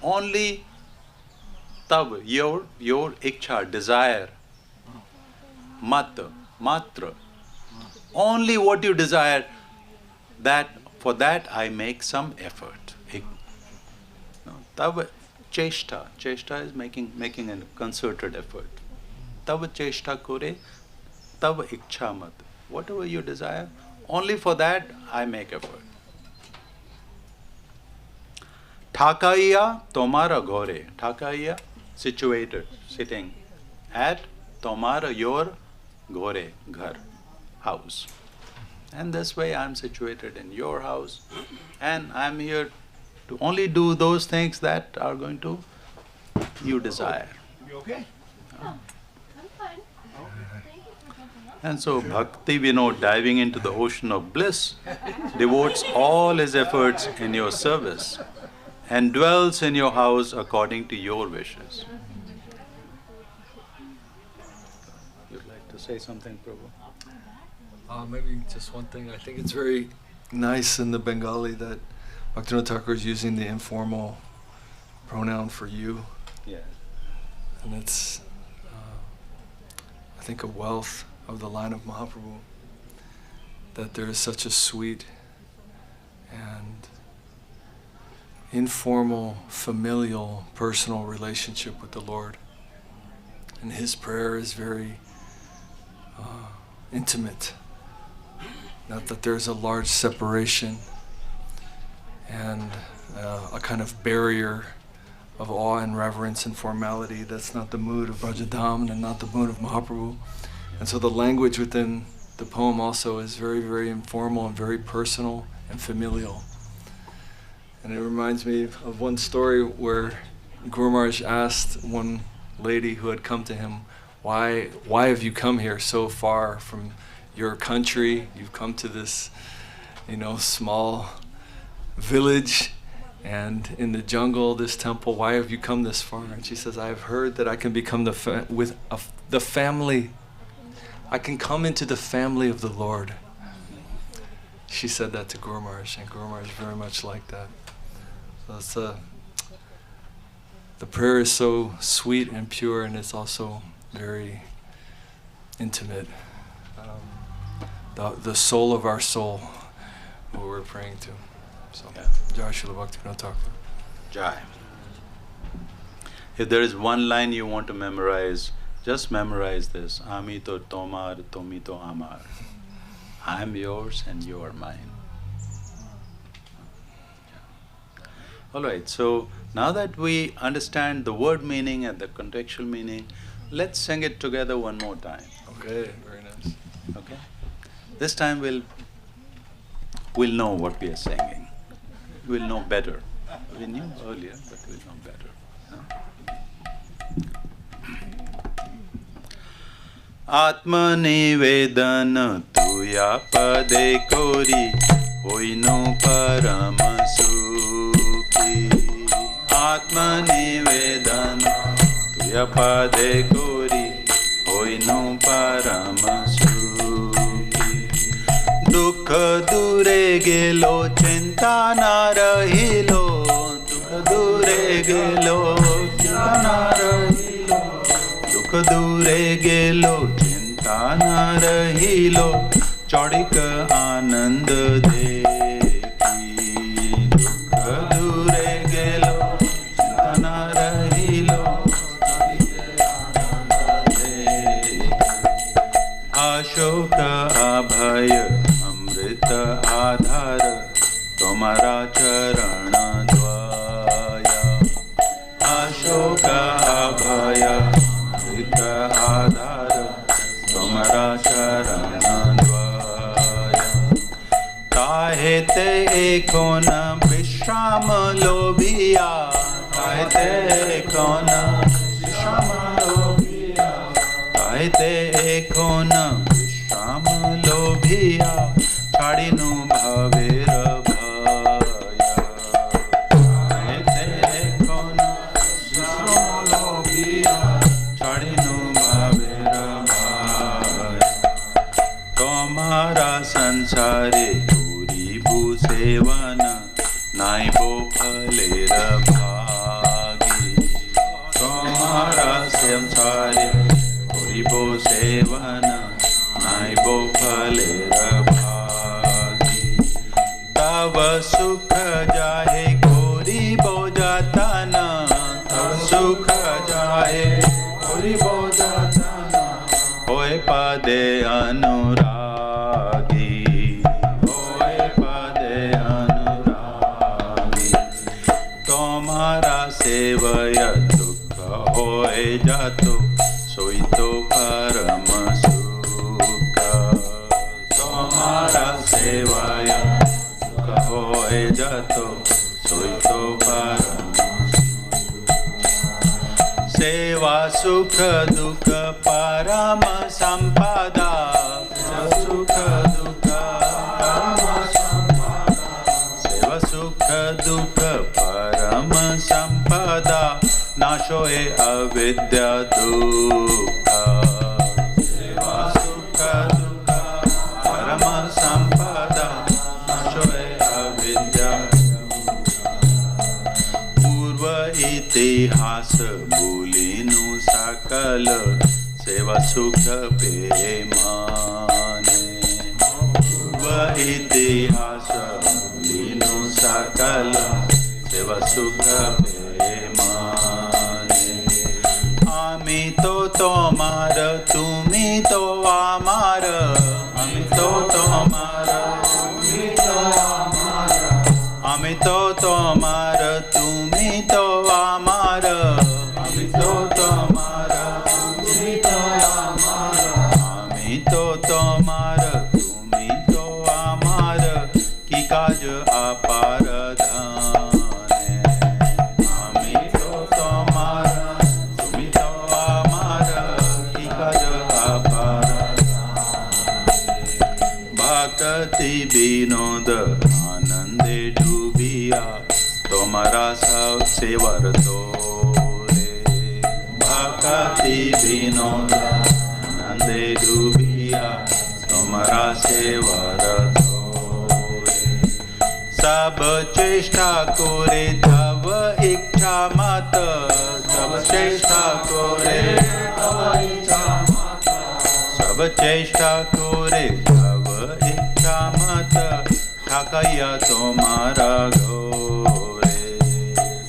B: Only tav, your iksha, desire. Mat, matra. Only what you desire, that for that I make some effort. Tav cheshta. Cheshta is making a concerted effort. Tav cheshta kore, tav iksha mat. Whatever you desire, only for that I make effort. Thakaiya tomara ghore. Thakaiya, situated, sitting at tomara, your ghore, ghar, house. And this way I am situated in your house, and I am here to only do those things that are going to you desire.
A: You okay?
D: I'm fine. Thank you for jumping up.
B: And so Bhakti Vinod, diving into the ocean of bliss, devotes all his efforts in your service and dwells in your house according to your wishes. You'd like to say something, Prabhu?
C: Maybe just one thing. I think it's very nice in the Bengali that Bhaktivinoda Thakur is using the informal pronoun for you.
B: Yeah.
C: And it's, I think, a wealth of the line of Mahaprabhu, that there is such a sweet and informal, familial, personal relationship with the Lord. And his prayer is very intimate. Not that there's a large separation and a kind of barrier of awe and reverence and formality. That's not the mood of Brajadam and not the mood of Mahaprabhu. And so the language within the poem also is very, very informal and very personal and familial. And it reminds me of one story where Guru Maharaj asked one lady who had come to him, why have you come here so far from your country? You've come to this, small village and in the jungle, this temple. Why have you come this far? And she says, I have heard that I can become the family. I can come into the family of the Lord. She said that to Guru Maharaj, and Guru Maharaj very much like that. So the prayer is so sweet and pure, and it's also very intimate. The soul of our soul, who we're praying to. So, Jai Srila Bhaktivinoda Thakur.
B: Jai. If there is one line you want to memorize, just memorize this. Ami to tomar, tomi to amar. I am yours and you are mine. All right, so now that we understand the word meaning and the contextual meaning, let's sing it together one more time.
C: Okay, very nice.
B: Okay? This time we'll know what we are singing. We'll know better. We knew earlier, but we'll know better. Atma nivedana tuya pade kori hoino parama sukhi. Atma nivedana tuya pade kori hoino parama sukhi. Dukha dure gelo chinta na rahilo. Dukha dure gelo chinta na rahilo. Dukha dure gelo chinta na rahilo. Chodik anand dekhi. Dukha dure gelo chinta na rahilo. Ashoka abhaya amrita adhara tomara charana dvaya. Ashoka abhaya amrita adhara tomara charana dvaya. Kahete ekona vishrama lobhiya. Kahete ekona vishrama lobhiya. Kahete ekona vishrama lobhiya. Chadinu bhavera bhaya. Kahete ekona vishrama lobhiya. Chadinu bhavera bhaya. Tomara sansare puri bhusevana naibo phalera bhagi. Tomara sansare puri bhusevana naibo phalera bhagi. Tava sukha jahe kori bojatana. Tava sukha jahe kori bojatana. पदे अनुरागी होए पदे अनुरागी तुम्हारा सेवय दुख होए जातो सोई तो परम सुख तुम्हारा सेवय दुख होए जातो सोई तो परम सेवा सुख दुख परम संपदा सुख दुख परम संपदा सेवा सुख दुख परम संपदा नाशोए अविद्या दुख सेवा सुख दुख परम संपदा नाशोए अविद्या पूर्व इतिहास बोलिनु सकल सेवा सुख पे माने पूर्व इतिहास बोलिनु सकल सेवा सुख पे माने आमी तो तोमार तुमी तो आमार आमी तो तोमार तुमी तो आमार आमी तो तोमार तुमी तो आमार आमी तो तोमार तुमी तो आमार आमी तो तोमार तुमी तो आमार की काज अपार धाने आमी तो तोमार तुमी तो आमार की काज अपार भक्ति विनोद आनंदे डूबिया तुम्हारा सब सेवर तोरे भक्ति विनोद आनंदे डूबिया तुम्हारा सेवर तोरे सब चेष्टा करे तब इच्छा मत सब चेष्टा करे तब इच्छा मत सब चेष्टा करे तब इच्छा मत ठाकैया तुम्हारा घोरे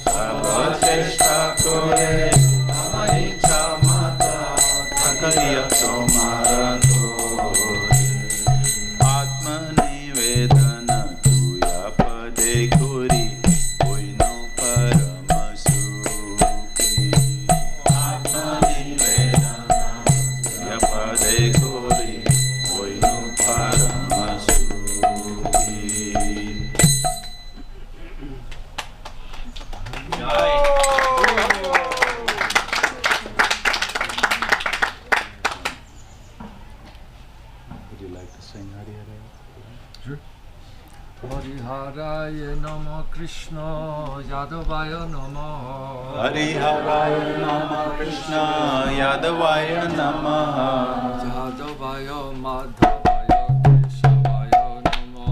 B: सब चेष्टा करे तब इच्छा मत ठाकैया तुम्हारा घोरे आत्मनिवेदन तुया पदे गोरी होइनु परम सुखी आत्मनिवेदन तुया पदे गोरी होइनु परम सुखी Would you like to sing Hari Hari?
E: Hariharaya Nama Krishna Yadavaya Nama
B: Hariharaya Nama Krishna Yadavaya Nama
E: Yadavaya Madhavaya Keshavaya Nama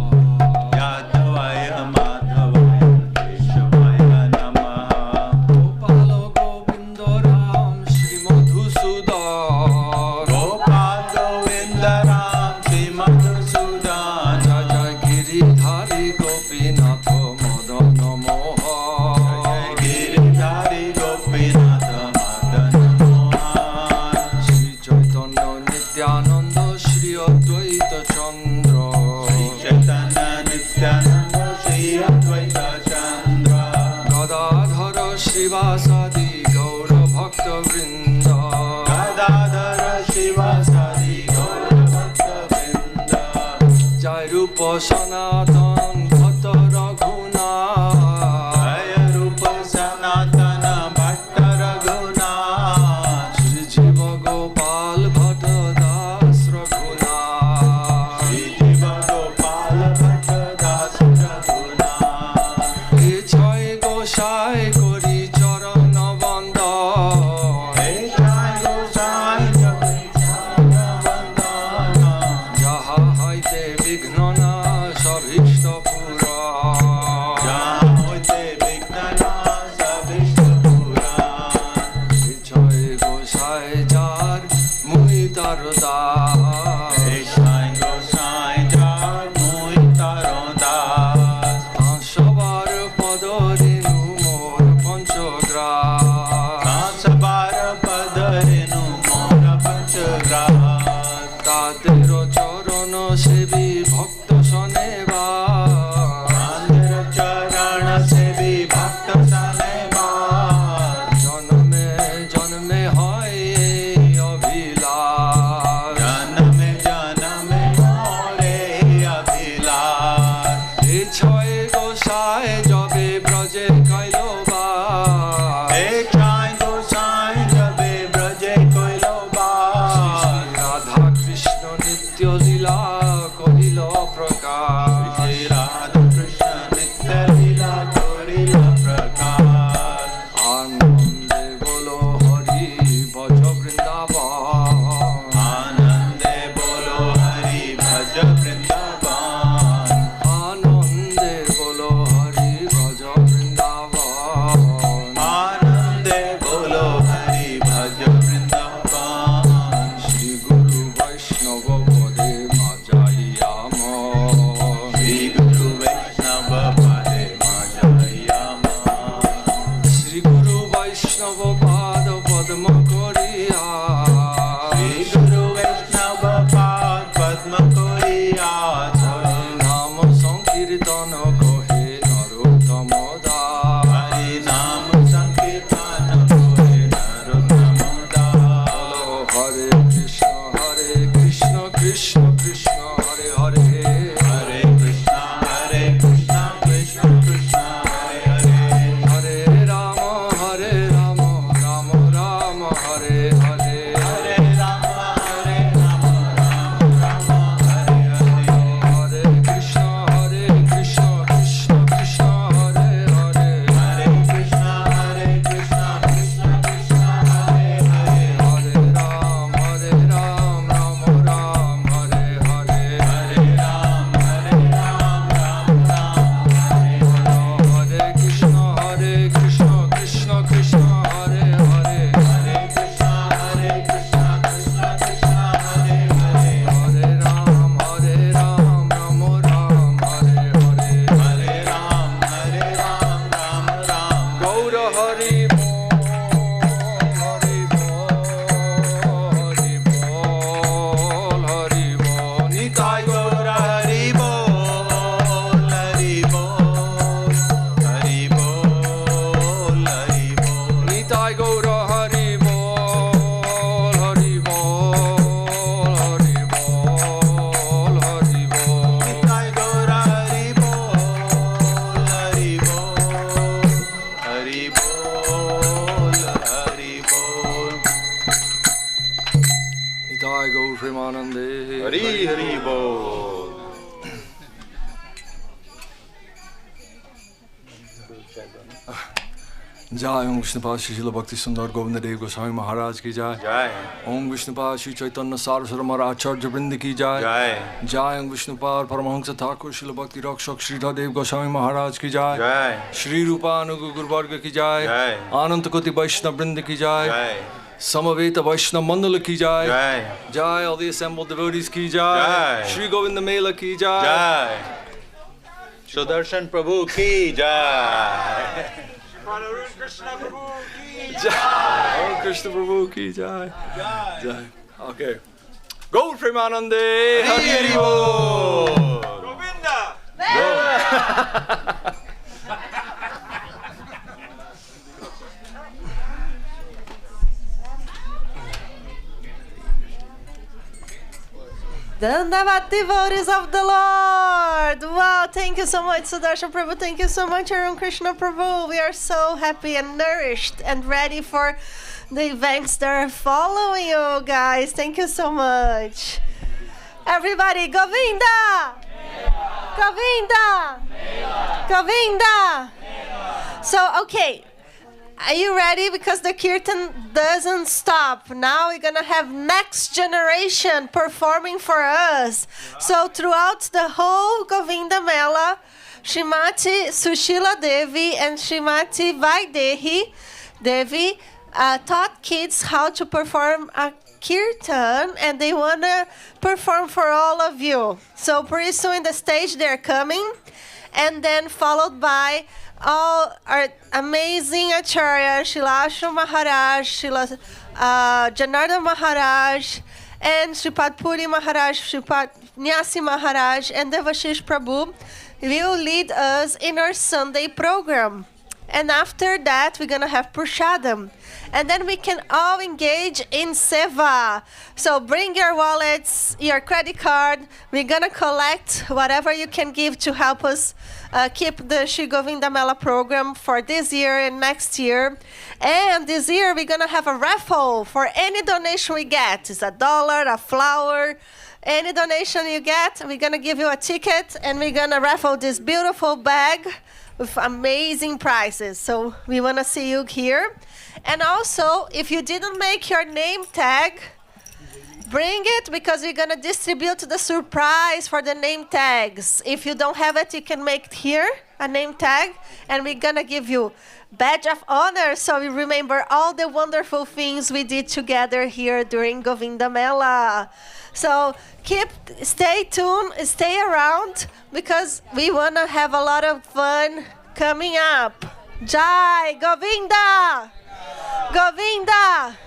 B: Yadavaya Madhavaya Keshavaya Nama
E: Gopala Govinda Ram Shri Madhusudan
B: Gopal Govinda Ram Shri Madhusudan
E: Jai Jai Giridhari Gopinath Madan Moha
B: Jai Giridhari Gopinath Madan Mohan
E: Shri Chaitanya Nityananda Shri Advaita Chandra
B: Shri Chaitanya Nityananda Shri Advaita Chandra
E: Gadadhara Shivasadi Gaura Bhakta Vrinda
B: Gadadhara Shivasadi Gaura Bhakta Vrinda
E: Jai Rupa Sanatan Bhatta Raghunath
B: Jaya Rupa Sanatana Bhatta Raghunath
E: Shri Jiva Gopal Bhatta Das Raghunath
B: Shri Jiva Gopal Bhatta Das Raghunath
E: Ichai Goshai Kori Charana Bandhan
B: Hey Jai Gosai Jai Charana Vandana
E: Jaha Haite Vighnana Sabhi পদ্ম করিয়া
B: Shri Guru Vaishnava Pad Padma Koriya
E: হরে নাম সংকীর্তন কহে নরোত্তম Das
B: Hari Nam Sankirtan Kore Narottama Das
E: হরে Krishna Krishna Krishna Hare Hare
B: Hare Krishna Krishna Krishna Hare Hare
E: হরে Ram Ram Ram Hare Hare
B: Hare Rama Hare Rama Rama Hare Hare
E: হরে Krishna Krishna Krishna Hare Hare
B: Hare Krishna Krishna Krishna Hare Hare
E: হরে Ram Ram Ram Hare Hare
B: Hare Ram Ram Hare
E: হরে Krishna Krishna Krishna Hare Hare
B: Hare Krishna Krishna Krishna Hare Hare
E: হরে Ram Ram Ram Hare Hare
B: Hare Ram Ram Ram
E: Gour Hari Hari Hari Nitai
B: Gaur Hari Bol Hari Bol Hari Bol Hari Bol
E: Nitai Gour Hari Hari Hari Hari
B: Nitai Gaur Hari Bol Hari Bol Hari Bol Hari Bol
E: Nitai Gour প্রেমানন্দে
B: Hari Hari Bol
E: जय ओम विष्णुपाद श्री शिल भक्ति सुंदर गोविंद देव गोस्वामी महाराज की जय
B: Jai
E: ओम विष्णुपाद श्री चैतन्य सारस्वत महाराज आचार्य वृंद की जय
B: Jai
E: जय ओम विष्णुपाद परमहंस ठाकुर शिल भक्ति रक्षक श्रीधर देव गोस्वामी महाराज की जय
B: Jai
E: श्री रूपानुग गुरुवर्ग की जय
B: जय।
E: अनंत कोटि वैष्णव वृंद की जय
B: Jai
E: समवेत वैष्णव मंडल की जय
B: Jai
E: जय all the assembled devotees की जय
B: जय।
E: श्री गोविंद मेला की जय
B: Jai Sudarshan Prabhu ki Jai
A: Sripad Arun Krishna Prabhu ki
E: जय कृष्ण प्रभु की जय जय ओके गौर प्रेमानंदे हरि हरि बोल
A: Govinda.
D: Dandavat devotees of the Lord. Wow, thank you so much, Sudarshan Prabhu. Thank you so much, Arun Krishna Prabhu. We are so happy and nourished and ready for the events that are following you guys. Thank you so much. Everybody, Govinda! Govinda! Govinda! So, okay. Are you ready? Because the Kirtan doesn't stop. Now we're going to have next generation performing for us. So throughout the whole Govinda Mela, Srimati Sushila Devi and Srimati Vaidehi Devi taught kids how to perform a Kirtan, and they want to perform for all of you. So pretty soon in the stage they're coming, and then followed by all our amazing acharyas, Shilashu Maharaj, Janardhan Maharaj, and Sripad Puri Maharaj, Sripad Nyasi Maharaj, and Devashish Prabhu will lead us in our Sunday program. And after that, we're going to have Prashadam. And then we can all engage in Seva. So bring your wallets, your credit card. We're going to collect whatever you can give to help us keep the Shri Govinda Mela program for this year and next year. And this year, we're going to have a raffle for any donation we get. It's $1, a flower. Any donation you get, we're going to give you a ticket, and we're going to raffle this beautiful bag with amazing prizes. So we want to see you here. And also, if you didn't make your name tag, bring it, because we're going to distribute the surprise for the name tags. If you don't have it, you can make it here, a name tag, and we're going to give you badge of honor, so we remember all the wonderful things we did together here during Govinda Mela. So stay tuned, stay around, because we want to have a lot of fun coming up. Jai Govinda! Govinda!